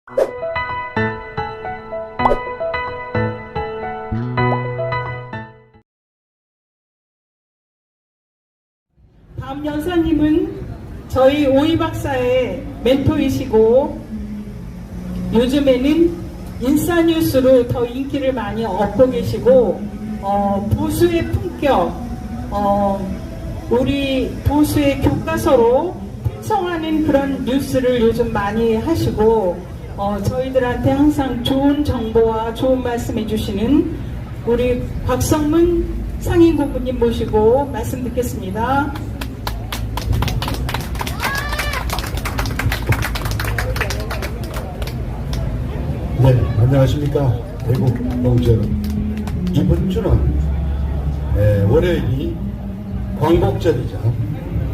다음 연사님은 저희 오이 박사의 멘토이시고 요즘에는 인싸뉴스로 더 인기를 많이 얻고 계시고 보수의 품격, 우리 보수의 교과서로 풍성하는 그런 뉴스를 요즘 많이 하시고 저희들한테 항상 좋은 정보와 좋은 말씀 해주시는 우리 곽성문 상임고문님 모시고 말씀 듣겠습니다. 네, 안녕하십니까. 대구 동지여러분. 이번 주는 월요일이 광복절이자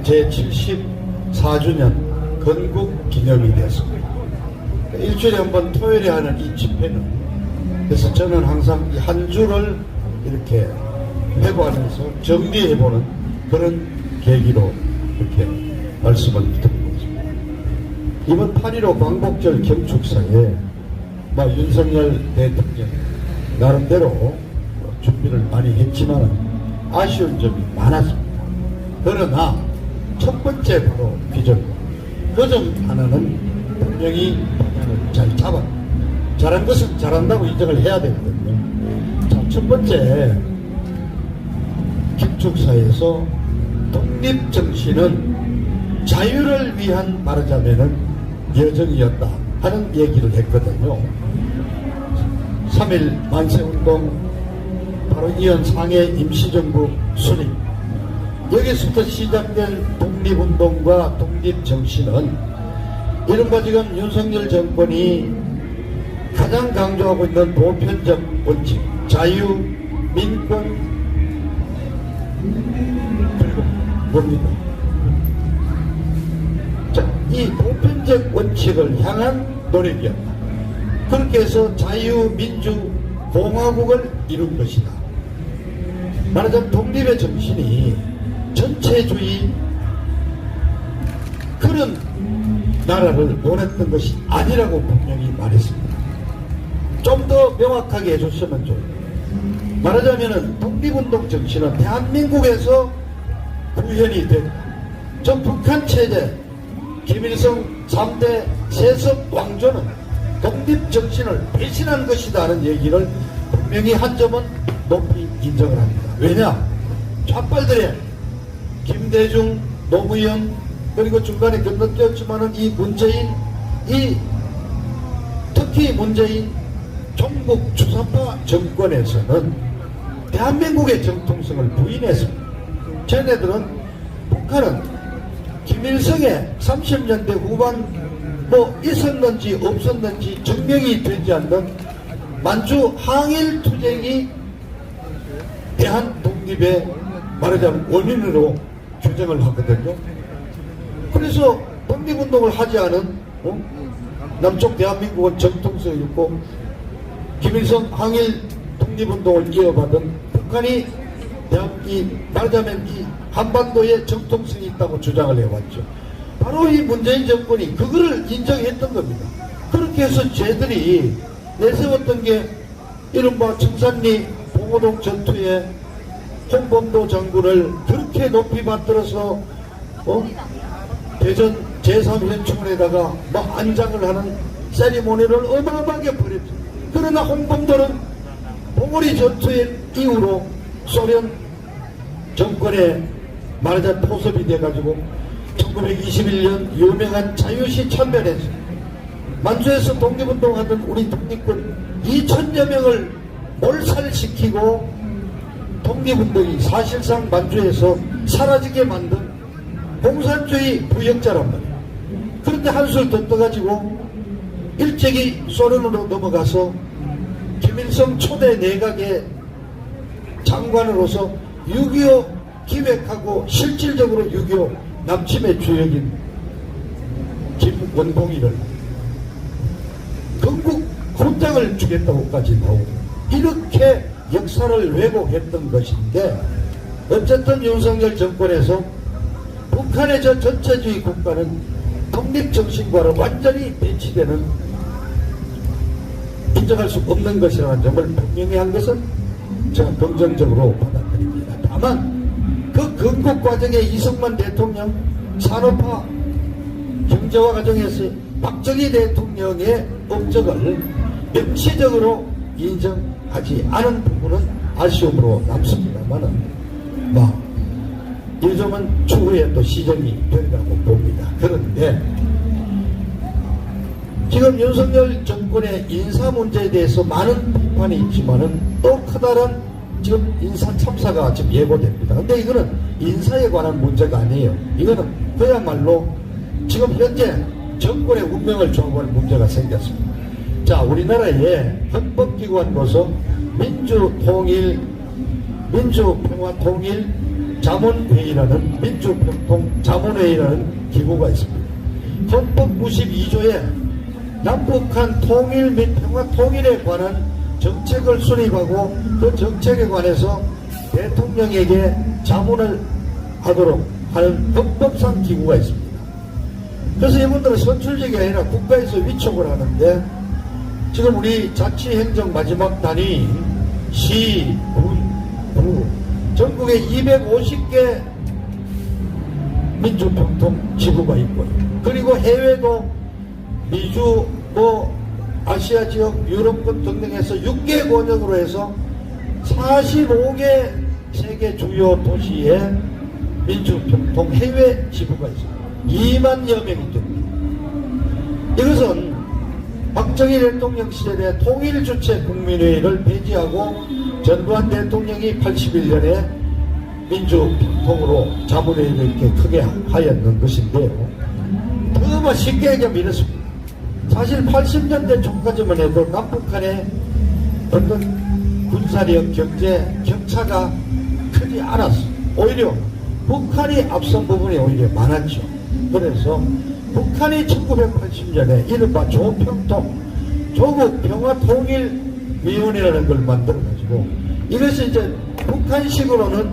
제74주년 건국기념이 되었습니다. 일주일에 한 번 토요일에 하는 이 집회는, 그래서 저는 항상 이 한 주를 이렇게 회고하면서 정리해보는 그런 계기로 이렇게 말씀을 드리고 있습니다. 이번 8.15 광복절 경축사에 윤석열 대통령 나름대로 준비를 많이 했지만 아쉬운 점이 많았습니다. 그러나 첫 번째 바로 비전, 그 점 하나는 분명히 방향을 잘 잡아, 잘한 것은 잘한다고 인정을 해야 되거든요. 자, 첫 번째, 경축사에서 독립정신은 자유를 위한, 말하자면은 여정이었다 하는 얘기를 했거든요. 3.1 만세운동, 바로 이은 상해 임시정부 수립, 여기서부터 시작된 독립운동과 독립정신은 이른바 지금 윤석열 정권이 가장 강조하고 있는 보편적 원칙, 자유, 민권, 그리고 뭡니까? 자, 이 보편적 원칙을 향한 노력이었다. 그렇게 해서 자유, 민주, 공화국을 이룬 것이다. 말하자면 독립의 정신이 전체주의 그런 나라를 원했던 것이 아니라고 분명히 말했습니다. 좀 더 명확하게 해줬으면 좋겠다. 말하자면 독립운동 정신은 대한민국에서 구현이 됐다. 저 북한 체제, 김일성 3대 세습 왕조는 독립정신을 배신한 것이다 하는 얘기를 분명히 한 점은 높이 인정을 합니다. 왜냐? 좌빨들의 김대중, 노무현, 그리고 중간에 건너뛰었지만은 이 문재인, 특히 문재인 종북 주사파 정권에서는 대한민국의 정통성을 부인했습니다. 쟤네들은, 북한은 김일성의 30년대 후반 있었는지 없었는지 증명이 되지 않는 만주 항일 투쟁이 대한 독립의 말하자면 원인으로 규정을 하거든요. 그래서 독립운동을 하지 않은 남쪽 대한민국은 정통성이 있고 김일성 항일 독립운동을 이어받은 북한이 말하자면 이 한반도에 정통성이 있다고 주장을 해왔죠. 바로 이 문재인 정권이 그거를 인정했던 겁니다. 그렇게 해서 쟤들이 내세웠던 게 이른바 청산리 봉오동 전투에 홍범도 장군을 그렇게 높이 받들어서 대전 제3현충원에다가 안장을 하는 세리머니를 어마어마하게 벌였죠. 그러나 홍범도는 봉오리 전투의 이후로 소련 정권에 말하자면 포섭이 돼가지고 1921년 유명한 자유시 참변에서 만주에서 독립운동하던 우리 독립군 2,000여 명을 몰살시키고 독립운동이 사실상 만주에서 사라지게 만든 공산주의 부역자란 말이에요. 그런데 한술 더 떠가지고 일제히 소련으로 넘어가서 김일성 초대 내각의 장관으로서 6.25 기획하고 실질적으로 6.25 남침의 주역인 김원봉이를 건국 훈장을 주겠다고까지 나오고 이렇게 역사를 왜곡했던 것인데, 어쨌든 윤석열 정권에서 북한의 저 전체주의 국가는 독립정신과는 완전히 배치되는 인정할 수 없는 것이라는 점을 분명히 한 것은 제가 긍정적으로 받아들입니다. 다만 그 건국 과정에 이승만 대통령 산업화 경제화 과정에서 박정희 대통령의 업적을 명시적으로 인정하지 않은 부분은 아쉬움으로 남습니다만은 요즘은 추후에 또 시정이 되리라고 봅니다. 그런데 지금 윤석열 정권의 인사 문제에 대해서 많은 비판이 있지만은 또 커다란 지금 인사 참사가 지금 예고됩니다. 근데 이거는 인사에 관한 문제가 아니에요. 이거는 그야말로 지금 현재 정권의 운명을 좌우하는 문제가 생겼습니다. 자, 우리나라의 헌법기관으로서 민주평화통일자문회의라는 민주평통자문회의라는 기구가 있습니다. 헌법 92조에 남북한 통일 및 평화 통일에 관한 정책을 수립하고 그 정책에 관해서 대통령에게 자문을 하도록 하는 헌법상 기구가 있습니다. 그래서 이분들은 선출직이 아니라 국가에서 위촉을 하는데 지금 우리 자치행정 마지막 단위 시, 구 전국에 250개 민주평통 지구가 있고요. 그리고 해외도 미주, 아시아 지역, 유럽권 등등에서 6개 권역으로 해서 45개 세계 주요 도시에 민주평통 해외 지부가 있습니다. 2만여 명이 됩니다. 이것은 박정희 대통령 시절에 통일주체 국민회의를 폐지하고 전두환 대통령이 81년에 민주평통으로 자문회의를 이렇게 크게 하였는 것인데요. 더 쉽게 얘기하면 이렇습니다. 사실 80년대 초까지만 해도 남북한의 어떤 군사력, 경제, 격차가 크지 않았어. 오히려 북한이 앞선 부분이 오히려 많았죠. 그래서 북한이 1980년에 이른바 조평통, 조국평화통일위원회라는 걸 만들어가지고 이것이 이제 북한식으로는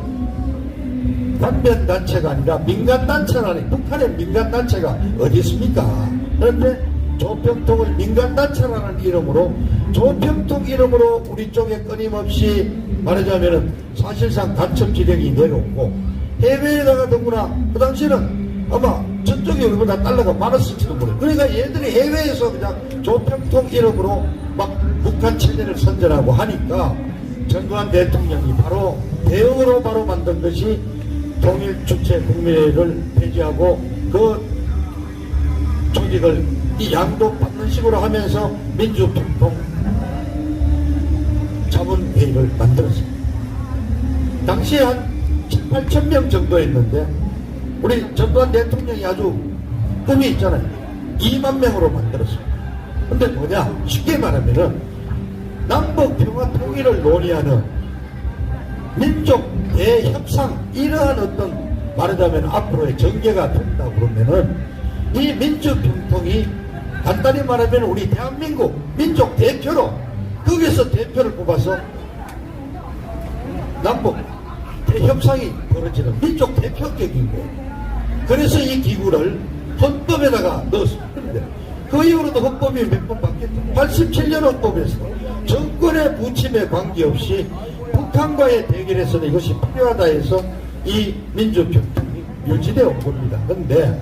반면단체가 아니라 민간단체라는, 북한의 민간단체가 어디 있습니까? 그런데 조평통을 민간단체라는 이름으로, 조평통 이름으로 우리 쪽에 끊임없이 말하자면은 사실상 간첩지령이 내려오고, 해외에다가 더구나 그 당시에는 아마 저쪽이 우리보다 달러가 많았을지도 모르겠어요. 그러니까 얘들이 해외에서 그냥 조평통 이름으로 막 북한 체제를 선전하고 하니까 전두환 대통령이 바로 대응으로 바로 만든 것이 통일주체 국민회의를 폐지하고 그 조직을 이 양도 받는 식으로 하면서 민주평통 자문회의를 만들었습니다. 당시에 한 7, 8천 명 정도였는데 우리 전두환 대통령이 아주 꿈이 있잖아요. 2만 명으로 만들었습니다. 근데 뭐냐? 쉽게 말하면은 남북 평화 통일을 논의하는 민족 대협상, 이러한 어떤 말하자면 앞으로의 전개가 된다 그러면은 이 민주평통이 간단히 말하면 우리 대한민국 민족 대표로 거기서 대표를 뽑아서 남북 대협상이 벌어지는 민족 대표격인 거예요. 그래서 이 기구를 헌법에다가 넣었습니다. 그 이후로도 헌법이 몇 번 바뀌었죠. 87년 헌법에서 정권의 부침에 관계없이 북한과의 대결에서는 이것이 필요하다 해서 이 민주평통이 유지되어 온 겁니다. 그런데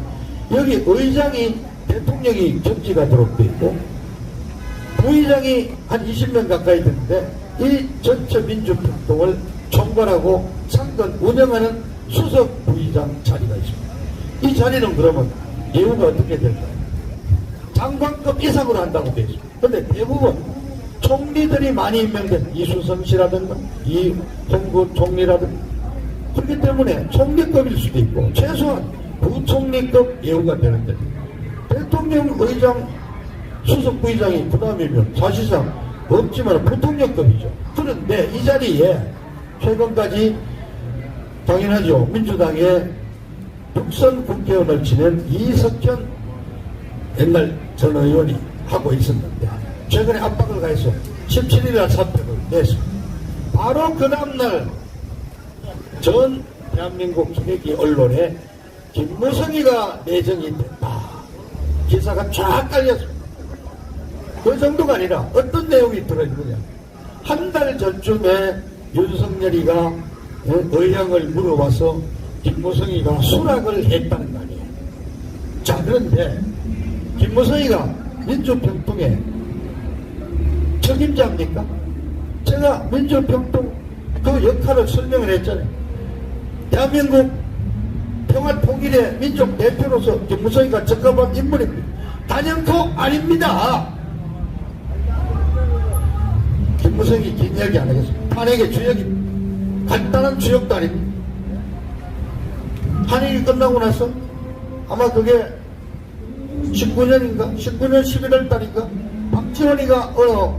여기 의장이 대통령이 겸직하도록 되어 있고 부의장이 한 20명 가까이 되는데 이 전체 민주평통을 총괄하고 상권 운영하는 수석 부의장 자리가 있습니다. 이 자리는 그러면 예우가 어떻게 될까요? 장관급 이상으로 한다고 되어 있습니다. 그런데 대부분 총리들이 많이 임명된 이수성 씨라든가 이홍구 총리라든가 그렇기 때문에 총리급일 수도 있고 최소한 부총리급 예우가 되는데 대통령 의장 수석 부의장이 그 다음이면 사실상 없지만 부통령급이죠. 그런데 이 자리에 최근까지 당연하죠. 민주당의 북선 국회의원을 지낸 이석현 옛날 전 의원이 하고 있었는데 최근에 압박을 가해서 17일날 사표를 냈습니다. 바로 그 다음날 전 대한민국 기레기 언론에 김무성이가 내정이 됐다 기사가 쫙 깔렸습니다. 그 정도가 아니라 어떤 내용이 들어있느냐. 한 달 전쯤에 윤석열이가 의향을 물어봐서 김무성이가 수락을 했다는 거 아니에요. 자, 그런데 김무성이가 민주평통의 책임자입니까? 제가 민주평통 그 역할을 설명을 했잖아요. 대한민국 평화통일의 민족 대표로서 김무성이가 적합한 인물입니다. 단연코 아닙니다. 김무성이 긴 이야기 안 하겠습니다. 탄핵의 주역입니다. 간단한 주역도 아닙니다. 탄핵이 끝나고 나서 아마 그게 19년인가? 19년 11월 달인가? 박지원이가 어느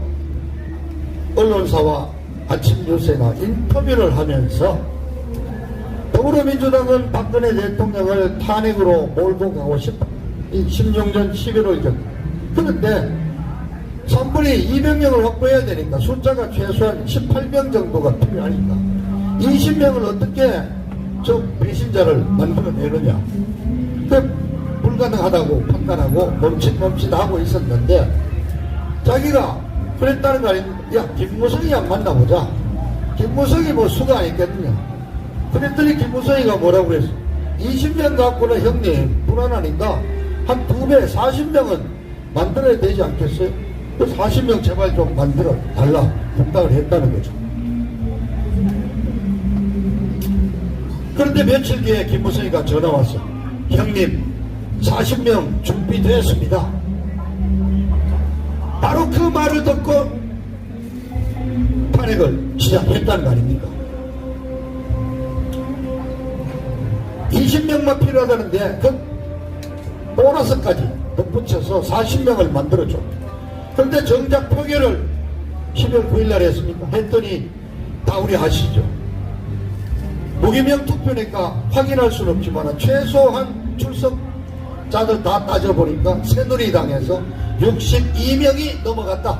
언론사와 아침 뉴스에나 인터뷰를 하면서 더불어민주당은 박근혜 대통령을 탄핵으로 몰고 가고 싶다. 이 16년 11월 전. 그런데 3분의 200명을 확보해야 되니까 숫자가 최소한 18명 정도가 필요하니까 20명을 어떻게 저 배신자를 만들어내느냐. 그 불가능하다고 판단하고 멈칫하고 있었는데 자기가 그랬다는 거 아닙니까? 야, 김무성이 안 만나보자. 김무성이 뭐 수가 아니겠느냐. 그랬더니 김무성이가 뭐라고 그랬어? 20명 갖고는 형님 불안하니까 한 2배 40명은 만들어야 되지 않겠어요? 그 40명 제발 좀 만들어 달라 부탁을 했다는 거죠. 그런데 며칠 뒤에 김무성이가 전화 왔어. 형님 40명 준비되었습니다. 바로 그 말을 듣고 탄핵을 시작했다는 거 아닙니까? 20명만 필요하다는데 그 보너스까지 덧붙여서 40명을 만들어줘. 그런데 정작 표결을 10월 9일 날 했습니까? 했더니 다 우리 아시죠? 무기명 투표니까 확인할 수는 없지만 최소한 출석자들 다 따져보니까 새누리당에서 62명이 넘어갔다.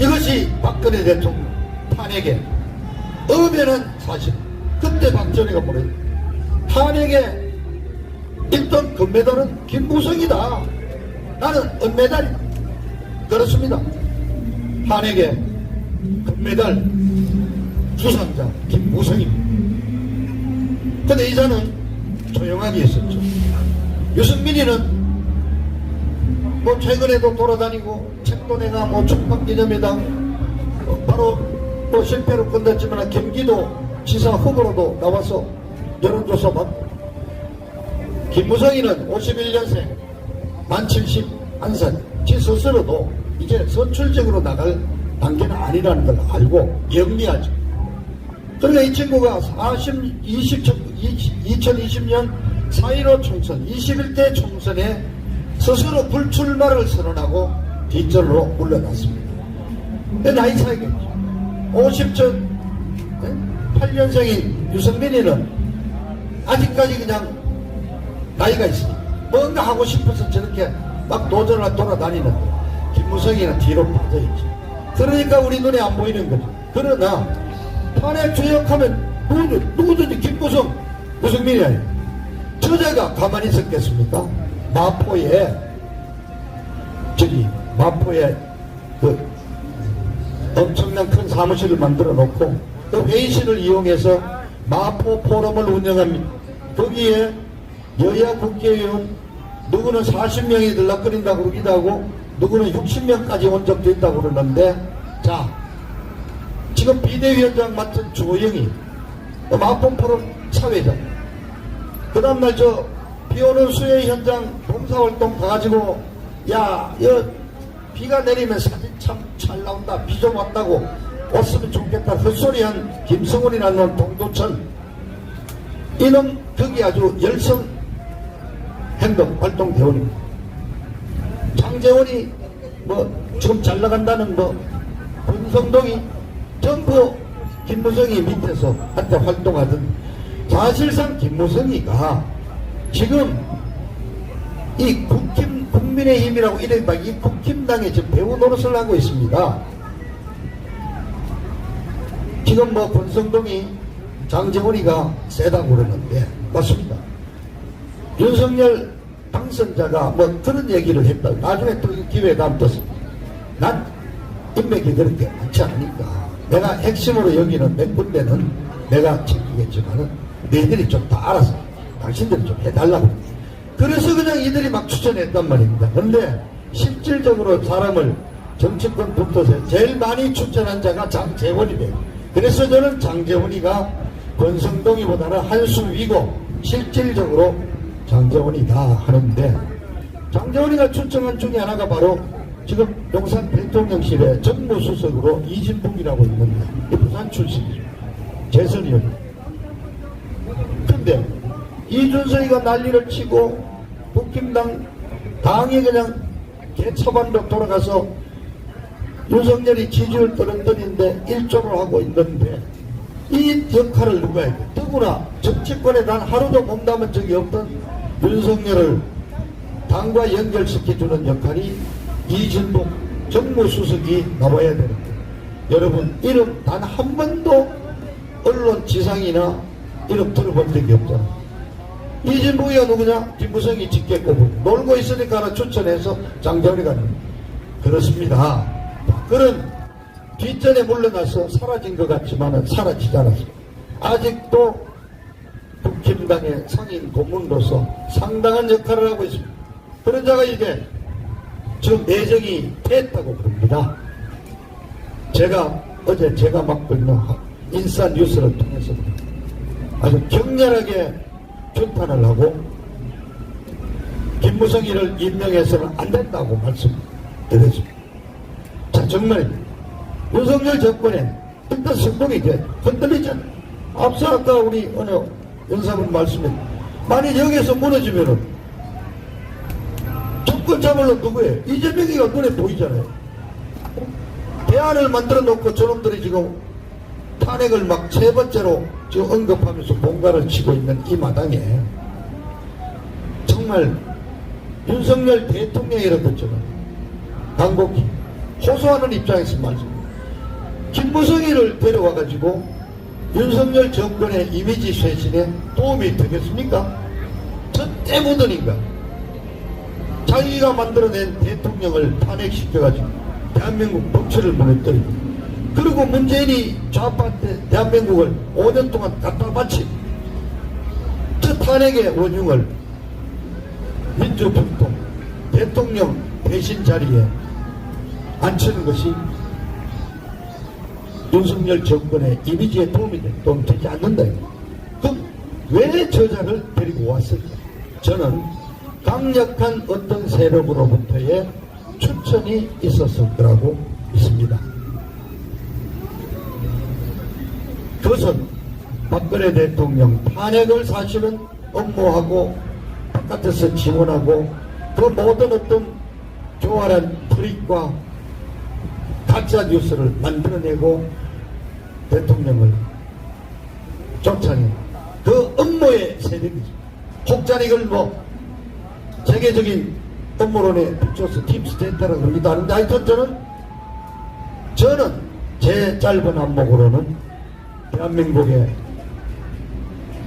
이것이 박근혜 대통령 탄핵의 엄연한 사실. 그때 박정희가 뭐래요? 탄핵의 1등 금메달은 김무성이다. 나는 은메달이다. 그렇습니다. 탄핵의 금메달 수상자 김무성입니다. 근데 이자는 조용하게 있었죠. 유승민이는 뭐 최근에도 돌아다니고 책도 내가 뭐 총파기념회당 바로 뭐 실패로 끝났지만 경기도 지사 후보로도 나와서 여론조사 받고, 김무성이는 51년생 만 71살 지 스스로도 이제 선출직으로 나갈 단계는 아니라는 걸 알고 영리하죠. 그러니까 이 친구가 2020년 4.15 총선 21대 총선에 스스로 불출마를 선언하고 뒷전으로 물러났습니다. 나이 차이겠죠. 58년생인 유승민이는 아직까지 그냥 나이가 있으니까 뭔가 하고 싶어서 저렇게 막 도전을 돌아다니는데 김무성이는 뒤로 빠져있죠. 그러니까 우리 눈에 안 보이는 거죠. 그러나 탄핵 주역하면 누구든지 김무성, 유승민이 아니에요. 저자가 가만히 있었겠습니까? 마포에 그 엄청난 큰 사무실을 만들어 놓고 그 회의실을 이용해서 마포 포럼을 운영합니다. 거기에 여야 국회의원 누구는 40명이 들락거린다고 그러기도 하고 누구는 60명까지 온 적도 있다고 그러는데, 자, 지금 비대위원장 맡은 주호영이 마포 포럼 사회장, 그 다음날 비 오는 수해 현장 봉사활동 가가지고 야, 비가 내리면 사진 참 잘 나온다. 비 좀 왔다고 왔으면 좋겠다. 헛소리한 김성훈이라는 동두천 이놈 거기 아주 열성 행동 활동 대원입니다. 장재원이 뭐 지금 잘 나간다는 뭐 권성동이 전부 김무성이 밑에서 한때 활동하던, 사실상 김무성이가 지금 이 국민의힘이라고 이른바 이 국힘당에 지금 배후 노릇을 하고 있습니다. 지금 뭐 권성동이 장재원이가 세다고 그러는데 맞습니다. 윤석열 당선자가 뭐 그런 얘기를 했다. 나중에 또 기회에 남았습니다. 난 인맥이 그렇게 많지 않으니까 내가 핵심으로 여기는 몇 군데는 내가 챙기겠지만은 너희들이 좀 다 알아서 당신들이 좀 해달라고. 그래서 그냥 이들이 막 추천했단 말입니다. 그런데 실질적으로 사람을 정치권 붙어서 제일 많이 추천한 자가 장재원이래요. 그래서 저는 장재원이가 권성동이보다는 한 수 위고 실질적으로 장재원이다 하는데, 장재원이가 추천한 중에 하나가 바로 지금 용산 대통령실의 정무수석으로 이진복이라고 있는데, 이 부산 출신이죠. 재선이요. 근데 이준석이가 난리를 치고 국힘당 당이 그냥 개처반로 돌아가서 윤석열이 지지율 떨어뜨리는데 일조를 하고 있는데, 이 역할을 누가 해야 돼? 더구나 정치권에 단 하루도 몸담은 적이 없던 윤석열을 당과 연결시켜주는 역할이 이진복 정무수석이 나와야 되는데, 여러분 이름 단 한 번도 언론 지상이나 이름 들어본 적이 없잖아. 이진복이가 누구냐? 김무성이 직계 꼽고 놀고 있으니까 하나 추천해서 장재원이가 그렇습니다. 그런 뒷전에 물러나서 사라진 것 같지만은 사라지지 않았습니다. 아직도 국힘당의 상임 고문으로서 상당한 역할을 하고 있습니다. 그런 자가 이제 지금 내정이 됐다고 부릅니다. 어제 제가 맡고 있는 인사 뉴스를 통해서 아주 격렬하게 규탄을 하고 김무성이를 임명해서는 안 된다고 말씀드렸습니다. 자, 정말 윤석열 정권에 일단 성공이 흔들리잖아요. 앞서 아까 우리 어느 연사분 말씀에 만약 여기에서 무너지면은 정권 잡으려면 누구예요? 이재명이가 눈에 보이잖아요. 대안을 만들어 놓고 저놈들이 지금 탄핵을 막 세 번째로 지금 언급하면서 뭔가를 치고 있는 이 마당에 정말 윤석열 대통령이라도 저는 간곡히 호소하는 입장에서 말씀입니다. 김무성이를 데려와가지고 윤석열 정권의 이미지 쇄신에 도움이 되겠습니까? 저 때묻으니까 자기가 만들어낸 대통령을 탄핵시켜가지고 대한민국 법치를 무너뜨리고, 그리고 문재인이 좌파한테 대한민국을 5년 동안 갖다 바친 저 탄핵의 원흉을 민주평통 대통령 대신 자리에 앉히는 것이 윤석열 정권의 이미지에 도움이 되지 않는다. 그럼 왜 저자를 데리고 왔을까? 저는 강력한 어떤 세력으로부터의 추천이 있었을 거라고 믿습니다. 그것은 박근혜 대통령 탄핵을 사실은 엄모하고 바깥에서 지원하고 그 모든 어떤 교활한 트릭과 가짜 뉴스를 만들어내고 대통령을 쫓아낸 그 음모의 세력이죠. 혹자리를 뭐 세계적인 음모론에 붙여서 딥스테이트라고 그러기도 하는데, 하여튼 저는 제 짧은 안목으로는 대한민국의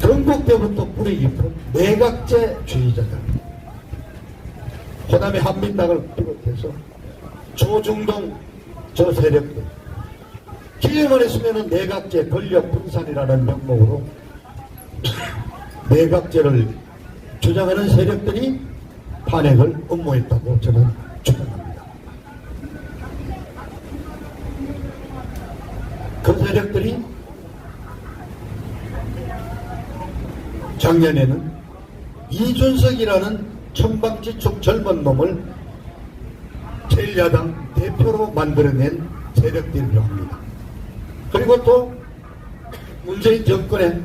건국때부터 뿌리 깊은 내각제주의자들, 호남의 한민당을 비롯해서 조중동 저 세력들, 기회만 했으면 내각제 권력 분산이라는 명목으로 내각제를 주장하는 세력들이 탄핵을 음모했다고 저는 주장합니다. 그 세력들이 작년에는 이준석이라는 천방지축 젊은 놈을 제1야당 대표로 만들어낸 세력들이라고 합니다. 그리고 또 문재인 정권의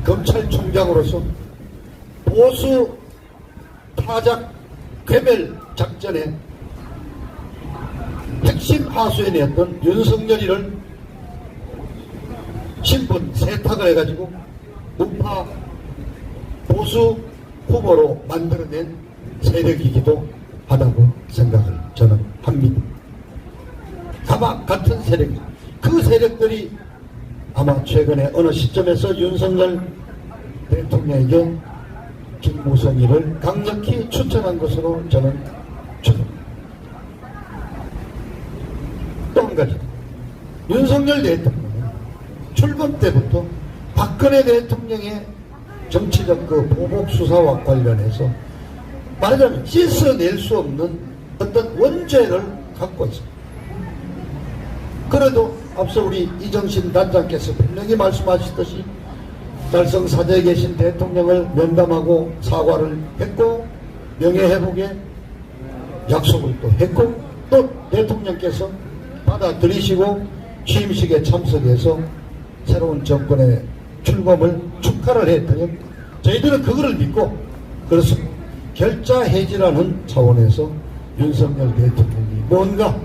검찰총장으로서 보수 타작 괴멸 작전의 핵심 하수인이었던 윤석열이를 신분 세탁을 해가지고 우파 보수 후보로 만들어낸 세력이기도 하다고 생각을 저는 합니다. 가막 같은 세력, 그 세력들이 아마 최근에 어느 시점에서 윤석열 대통령에게 김무성이를 강력히 추천한 것으로 저는 추정합니다. 또 한 가지, 윤석열 대통령은 출범 때부터 박근혜 대통령의 정치적 그 보복 수사와 관련해서 말하자면 씻어낼 수 없는 어떤 원죄를 갖고 있습니다. 그래도 앞서 우리 이정신 단장께서 분명히 말씀하셨듯이 달성사저에 계신 대통령을 면담하고 사과를 했고 명예회복에 약속을 또 했고 또 대통령께서 받아들이시고 취임식에 참석해서 새로운 정권의 출범을 축하를 했더니 저희들은 그거를 믿고 그래서 결자 해지라는 차원에서 윤석열 대통령이 뭔가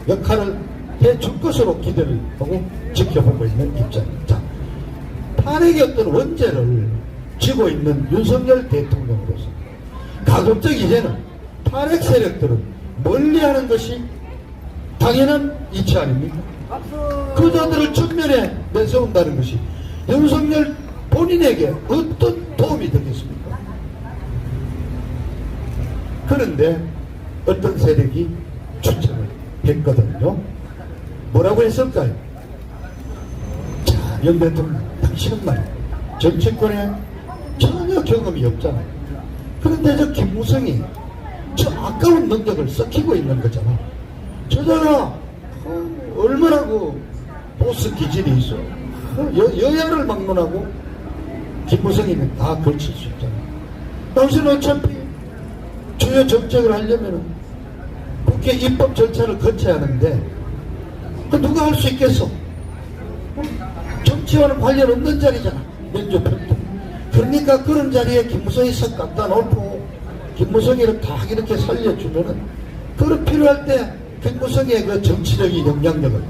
역할을 해줄 것으로 기대를 하고 지켜보고 있는 입장입니다. 자, 탄핵의 어떤 원죄를 쥐고 있는 윤석열 대통령으로서 가급적 이제는 탄핵 세력들은 멀리하는 것이 당연한 이치 아닙니까? 그자들을 전면에 내세운다는 것이 윤석열 본인에게 어떤 도움이 되겠습니까? 그런데 어떤 세력이 추천을 했거든요. 뭐라고 했을까요? 자, 연 대통령, 당신은 말이야 정치권에 전혀 경험이 없잖아요. 그런데 저 김무성이 저 아까운 능력을 썩히고 있는 거잖아. 저자가 얼마나 그 보스 기질이 있어. 여야를 막론하고 김무성이는 다 걸칠 수 있잖아. 당신은 어차피 주요 정책을 하려면 국회 입법 절차를 거쳐야 하는데 그 누가 할 수 있겠어? 정치와는 관련 없는 자리잖아. 민주평등. 그러니까 그런 자리에 김무성이 싹 갖다 놓고 김무성이를 다 이렇게 살려주면은 그런 필요할 때 김무성의 그 정치적인 영향력을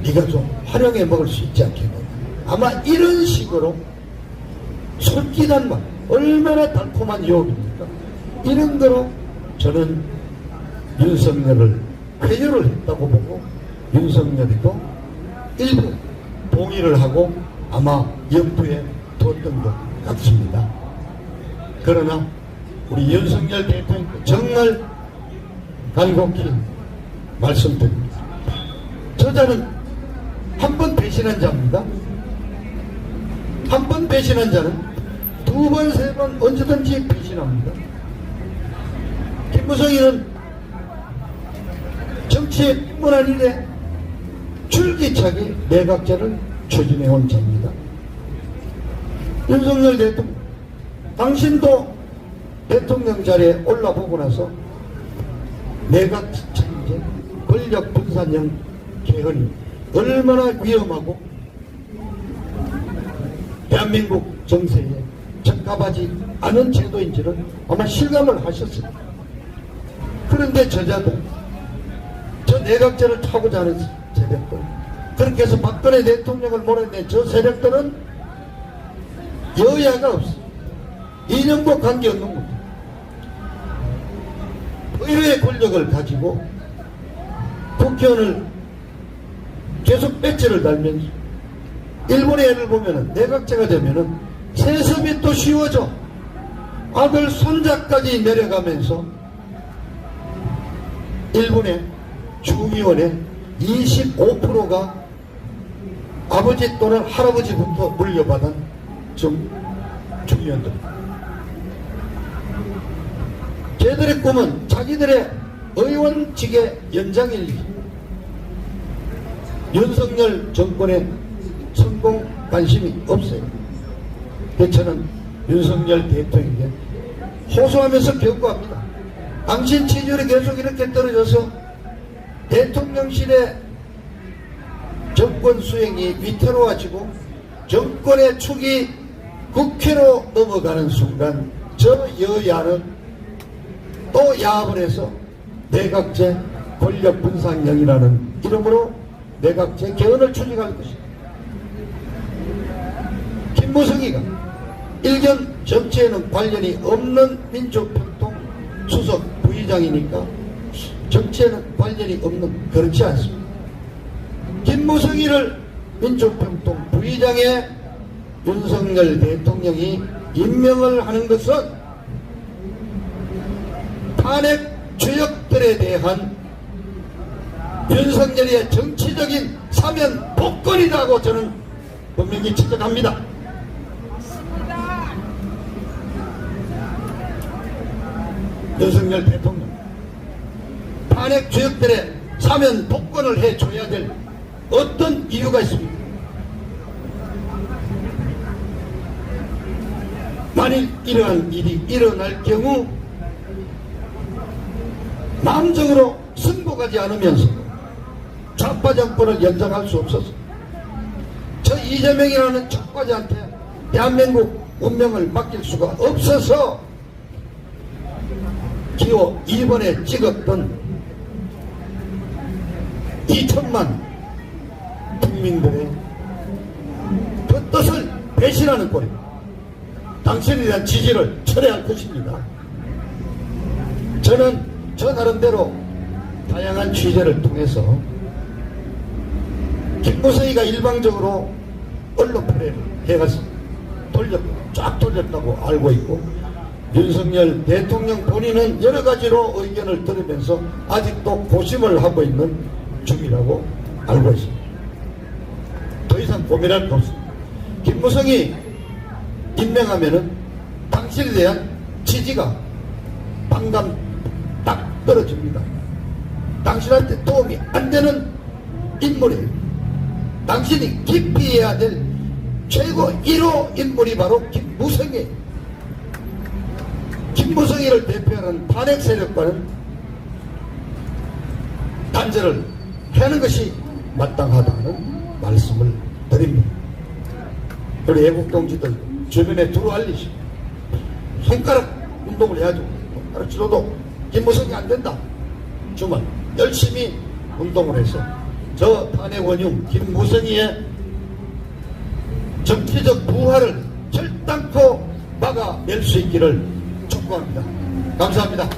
네가 좀 활용해 먹을 수 있지 않겠냐. 아마 이런 식으로 솔깃한 말, 얼마나 달콤한 유혹입니까? 이런 거로 저는 윤석열을 회유를 했다고 보고 윤석열이도 일부 동의를 하고 아마 염두에 뒀던 것 같습니다. 그러나 우리 윤석열 대통령 정말 간곡히 말씀드립니다. 저자는 한 번 배신한 자입니다. 한 번 배신한 자는 두 번, 세 번 언제든지 배신합니다. 김무성이는 정치뿐만 아니라 줄기차게 내각제를 추진해온 자입니다. 윤석열 대통령, 당신도 대통령 자리에 올라보고 나서 내각체제, 권력 분산형 개헌이 얼마나 위험하고 대한민국 정세에 적합하지 않은 제도인지를 아마 실감을 하셨습니다. 그런데 저자들, 저 내각제를 타고자 하는 세력들, 그렇게 해서 박근혜 대통령을 몰아낸 저 세력들은 여야가 없어. 이념과 관계없는 겁니다. 의회의 권력을 가지고 국회의원을 계속 배지를 달면서 일본의 예를 보면은 내각제가 되면은 세습이 또 쉬워져. 아들 손자까지 내려가면서 일본의 중의원의 25%가 아버지 또는 할아버지부터 물려받은 중의원들. 쟤들의 꿈은 자기들의 의원직의 연장일지. 윤석열 정권의 성공 관심이 없어요. 저는 윤석열 대통령에게 호소하면서 경고합니다. 당신 지지율이 계속 이렇게 떨어져서 대통령실의 정권 수행이 위태로워지고 정권의 축이 국회로 넘어가는 순간 저 여야는 또 야합을 해서 내각제 권력분산령이라는 이름으로 내각제 개헌을 추진할 것입니다. 김무성이가 일견 정치에는 관련이 없는 민주평통 수석 부의장이니까 정치에는 관련이 없는, 그렇지 않습니다. 김무성이를 민주평통 부의장에 윤석열 대통령이 임명을 하는 것은 탄핵 죄역들에 대한 윤석열의 정치적인 사면 복권이라고 저는 분명히 지적합니다. 윤석열 대통령 탄핵 죄역들의 사면 복권을 해줘야 될 어떤 이유가 있습니까? 만일 이러한 일이 일어날 경우 마음적으로 승복하지 않으면서 좌파 정권을 연장할 수 없어서 저 이재명이라는 척과자한테 대한민국 운명을 맡길 수가 없어서 기호 2번에 찍었던 2천만 국민들의 그 뜻을 배신하는 꼴입니다. 당신에 대한 지지를 철회할 것입니다. 저는 저 나름대로 다양한 취재를 통해서 김무성이가 일방적으로 언론 플레이를 해가서 쫙 돌렸다고 알고 있고, 윤석열 대통령 본인은 여러 가지로 의견을 들으면서 아직도 고심을 하고 있는 중이라고 알고 있습니다. 더 이상 고민할 거 없습니다. 김무성이 임명하면은 당신에 대한 지지가 반감 딱 떨어집니다. 당신한테 도움이 안 되는 인물이에요. 당신이 기피해야 될 최고 1호 인물이 바로 김무성이에요. 김무성이를 대표하는 탄핵 세력과는 단절을 하는 것이 마땅하다는 말씀을 드립니다. 우리 애국동지들 주변에 두루 알리시고 손가락 운동을 해야죠. 손가락 치러도 김무성이 안 된다. 정말 열심히 운동을 해서 저 탄핵 원흉 김무성이의 정치적 부활을 결단코 막아낼 수 있기를 촉구합니다. 감사합니다.